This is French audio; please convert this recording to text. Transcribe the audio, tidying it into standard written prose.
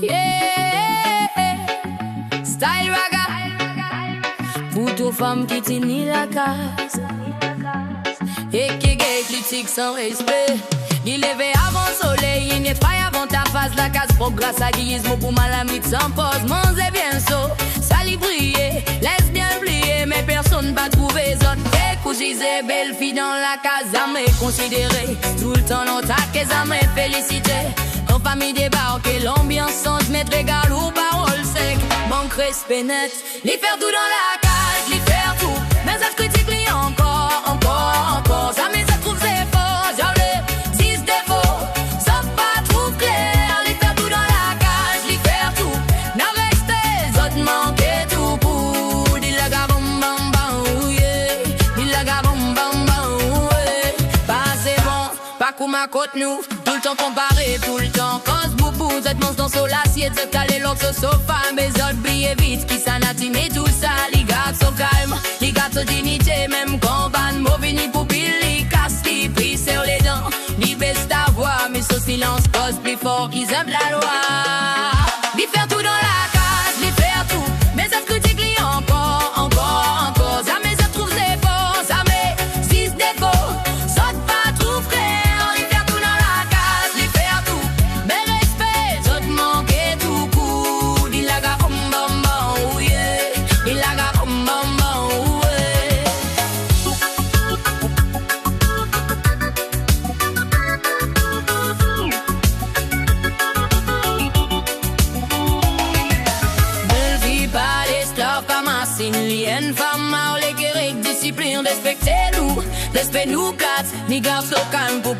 Yeah, style raga. Pour toute femme qui tient la case et qui est critique sans respect. Il levé avant le soleil, il n'est pas avant ta face. La case pour grâce à guillisme pour malamite sans pause. Mon c'est bien so, ça lui briller, laisse bien plier, mais personne va trouver autres. Disais belle fille dans la case, à me considérer. Tout le temps l'autre qu'elles à me féliciter. En famille débarquée, l'ambiance sans mettre égal aux paroles sec. Manque respect net, les faire tout dans la cage, les faire tout. Mais ça critique les encore. Ça me ça trouve c'est fort, j'en ai 6 défauts. Ça pas trop clair, les faire tout dans la cage, les faire tout. N'a resté, autres manquer tout pour dire la gamme. Ma côte nous, tout le temps comparé, tout le temps cause boubou, cette monstre dans l'assiette, se caler l'ox au sofa, mais oubliez vite qui s'anatime et tout ça, les gars so calme, les gars so dignité, même quand van mauvais ni poupille, les casse, les pris sur les dents, les baisse ta voix, mais ce silence cause plus fort qu'ils aiment la loi. Les faire tout dans la case, les faire tout, mais ça critique les encore. Ça me ça trouve c'est fort, ça me 6 défauts, saute pas tout frère. Respectez-nous, respect nous quatre, ni garçons calme pour